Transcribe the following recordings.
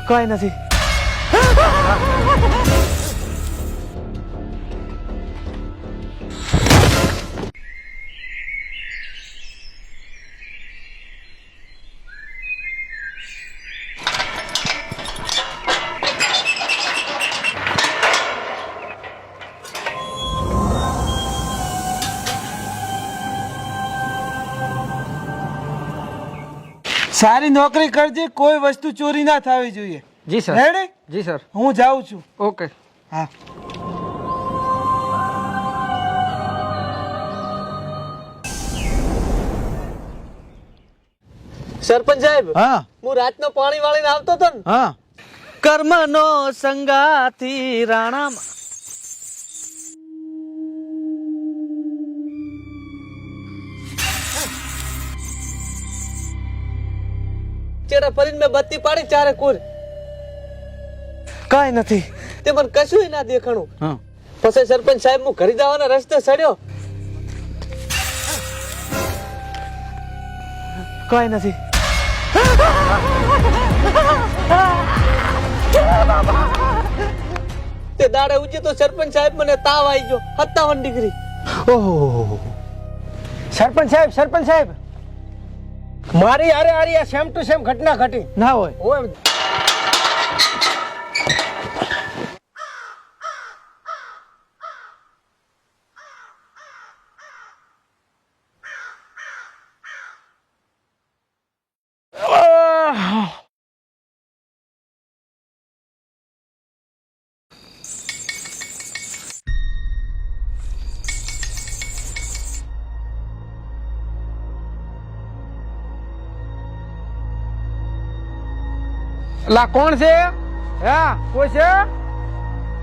કઈ નથી. સારી નોકરી કરજે, કોઈ વસ્તુ ચોરી ના થવી જોઈએ. જી સર. રેડી? જી સર. હું જાઉં છું. ઓકે. હા. સરપંચ સાહેબ, હા હું રાતનો પાણી વાળીને આવતો હતો ને, હા. કર્મનો સંગાથી રાણામાં ચેડા ફરીને મેં બત્તી પાડી ચારે કોર. કઈ નથી. તે મને કશું ના દેખાણું. હા. પછી સરપંચ સાહેબ હું ઘરે જવાના રસ્તે સડ્યો. કઈ નથી. તે દાડે ઉજે તો સરપંચ સાહેબ મને તાવ આવી ગયો 57 ડિગ્રી. ઓહો. સરપંચ સાહેબ, સરપંચ સાહેબ, મારી અરે આ સેમ ટુ સેમ ઘટના ઘટી. ના હોય. ઓય લા કોણ છે? હા, કોઈ છે?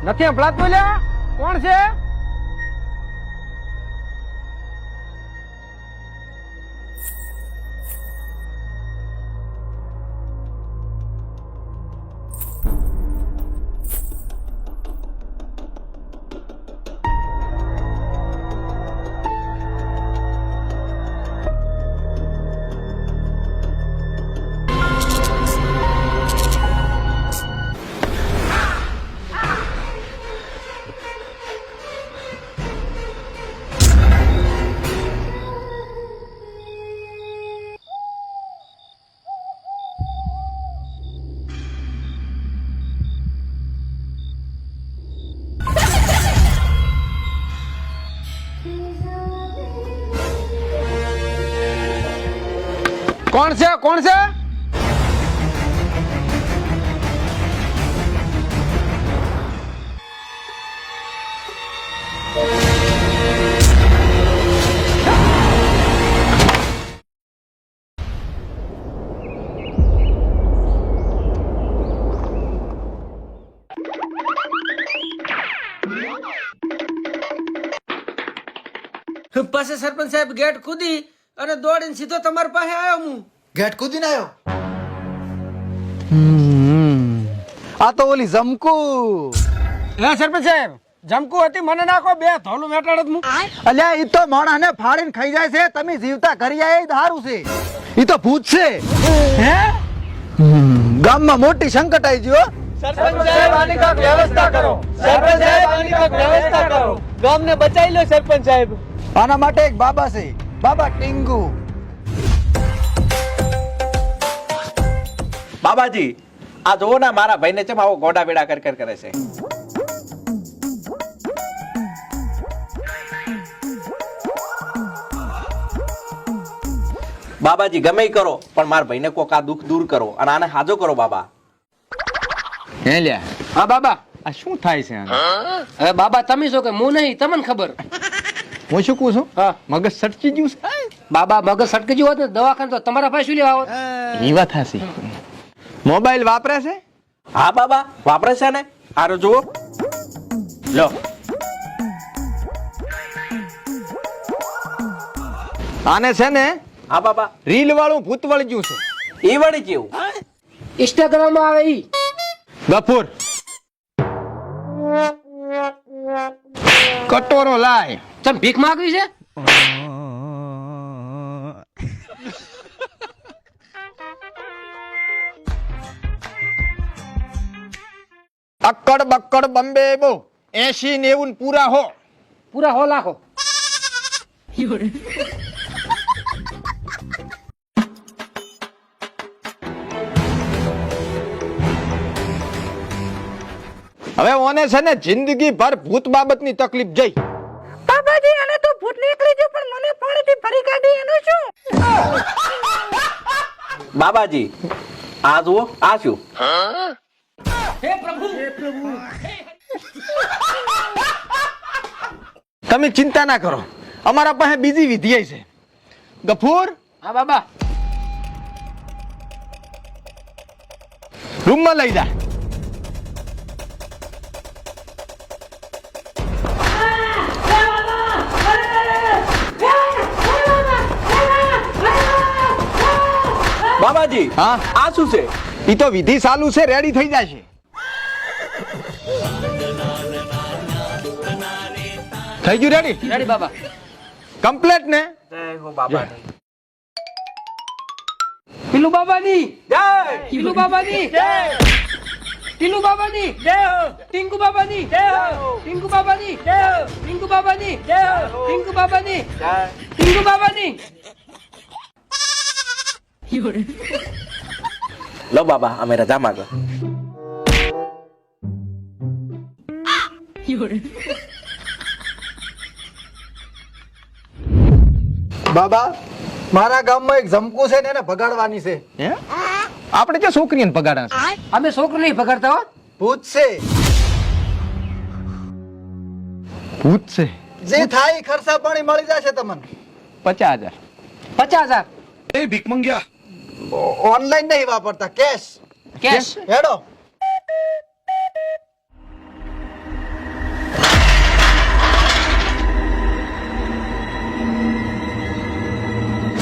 નથી સંભળાતું લ્યા? કોણ છે? કોણ છે? કોણ છે? પછી સરપંચ સાહેબ ગેટ કૂદી અને દોડીને સીધો તમારી પાસે આવ્યો હું. ગેટ કૂદીને આવ્યો. આ તો ઓલી જમકુ. હે સરપંચ સાહેબ, જમકુ હતી મને નાખો, બે ધોલું મેટાડત હું. અલ્યા ઈ તો મોણાને ફાડીને ખાઈ જાય છે, તમે જીવતા ઘરી આયા ઈ સારું છે. ઈ તો ભૂત છે. હે? ગામમાં મોટી સંકટ આવી ગયો. સરપંચ સાહેબ આની કાંઈક વ્યવસ્થા કરો. સરપંચ સાહેબ આની કાંઈક વ્યવસ્થા કરો. ગામને બચાવી લો સરપંચ સાહેબ. આના માટે એક બાબા છે, બાબા ટીંગુ. બાબાજી, આ જોવો ને મારા ભાઈને ચમ આવો ગોડા બેડા કર કરે છે. બાબાજી ગમે ઈ કરો પણ મારા ભાઈને કોક આ દુઃખ દૂર કરો અને આને હાજો કરો બાબા. હે લ્યા. હા બાબા, આ શું થાય છે આને? હવે બાબા તમે છો કે હું નહીં, તમને ખબર. હું શું કહું છું? હા, મગજ સટકી ગયું છે. બાબા મગજ સટકી ગયું હોત ને દવાખાને તો તમારા પાસે શું લેવા આવત? ઈ વાત હાસી. મોબાઈલ વાપરે છે? હા બાબા વાપરે છે ને. આરો જુઓ લો. આને છે ને હા બાબા, રીલ વાળું ભૂત વળી ગયું છે. એ વળી કેવું? ઇન્સ્ટાગ્રામ માં આવે ઈ. ગફુર, કટોરો લાય. તમે ભીખ માંગવી છે? અક્કડ બક્કડ બંબે બો 80-90 પૂરા હો. પૂરા હો લાખો. હવે ઓને છે ને જિંદગી ભર ભૂત બાબતની તકલીફ જઈ. બાબાજી આને તો ભૂત નીકળી ગયું પણ મને પાણીથી ભરી કાઢી એનું શું? બાબાજી આ જુઓ, આ શું? તમે ચિંતા ના કરો, અમારા પાસે બીજી વિધિ છે. ગફૂર, હા બાબા. રૂમમાં લઈ જા. બાબાજી હા, આ શું છે? ઈ તો વિધિ ચાલુ છે, રેડી થઈ જશે. થઈ ગયું રેડી? રેડી બાબા. કમ્પ્લીટ ને? જય હો બાબાની. ટીલુ બાબાની જય. ટીલુ બાબાની ટીલુ બાબાની ટિંકુ બાબાની ટિંકુ બાબાની ટિંકુ બાબાની ટિંકુ બાબાની ટિંકુ બાબાની. લો બાબા, અમે રજા માંગો. બાબા મારા ગામમાં એક ઝમકુ છે ને એને ભગાડવાની છે. હે? આપણે જે છોકરીને પગાડા છે. અમે છોકરો નહીં પકડતા હો. ભૂત છે, ભૂત છે. જે થાય ઈ ખર્ચા પાણી મળી જશે તમને. 50,000. 50,000 ઓનલાઈન નહીં વાપરતા, કેશ. કેશ. હેડો.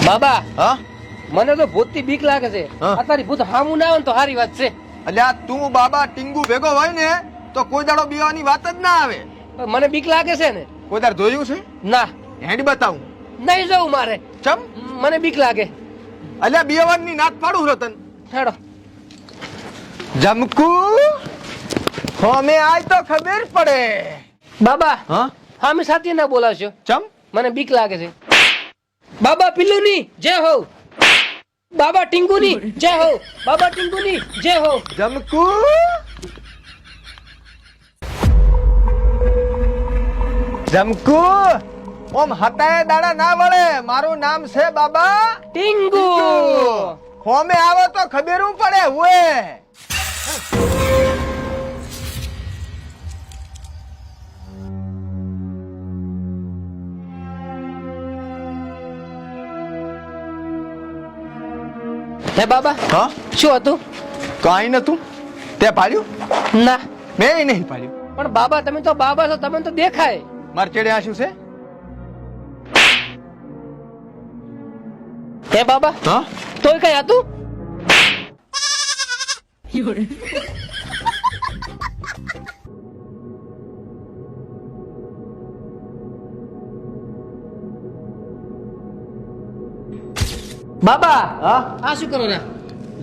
બાબા હા? મને તો ભૂત થી બીક લાગે છે. હા. અત્યારે ભૂત હામું ના આવે ને તો સારી વાત છે. અલ્યા તું બાબા ટીંગુ ભેગો હોય ને તો કોઈ દાડો બીવાની વાત જ ના આવે. પણ મને બીક લાગે છે ને. કોઈ દાડ જોયું છે? ના, હેડ બતાવું. નહીં જવું મારે. ચમ? મને બીક લાગે. અલ્યા બીવાની નાત પાડું રતન. હેડો. જમકુ હોમે આય તો ખબર પડે. બાબા હા? હા મેં સાથી ના બોલાવશો. ચમ? મને બીક લાગે છે. બાબા પિલ્લુની જય હો. બાબા ટીંગુની જય હો. બાબા ટીંગુની જય હો. જમકુ જમકુ ઓમ હતાય દાડા ના વળે. મારું નામ છે બાબા ટીંગુ. હોમે આવો તો ખબર પડે હુએ. હે બાબા હા? શું હતું? કાંઈ નતું. તે પાડ્યું? ના મેં નહીં પાડ્યું. પણ બાબા તમે તો બાબા છો, તમને તો દેખાય. માર ચેડે આ શું છે? હે બાબા હા? તોય કઈ હતું? બાબા હા? આ શું કરો ને?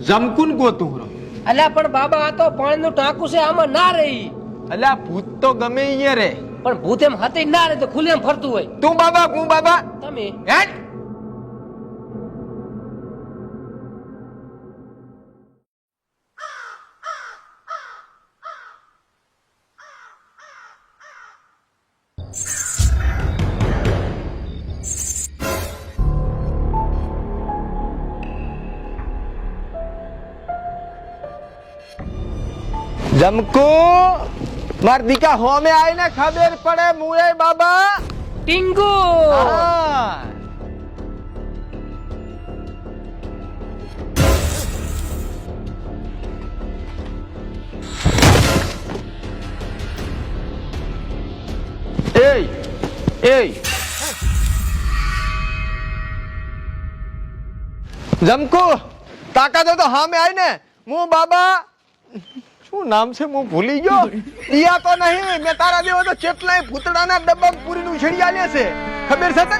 જમકુન ગોતું હરો. અલ્યા પણ બાબા આ તો પાણીનું ટાંકું છે, આમાં ના રહી. અલ્યા ભૂત તો ગમે અહીંયા રે. પણ ભૂત એમ હાથે ના રહે તો ખુલ્લે એમ ફરતું હોય. તું બાબા હું બાબા. તમે હેડ. જમકુ માર દીકા હોમે આઈને ખબર પડે મુએ બાબા. ટીંગુ. હા. એય એય જમકુ તાકાત હોય તો હામે આઈને હું બાબા. શું નામ છે હું ભૂલી ગયો. ઈયા તો નહીં, મેં તારા દેવો તો કેટલાય ભૂતડાના ડબ્બા પૂરીનું છેડી આલ્યા છે, ખબર છે તને?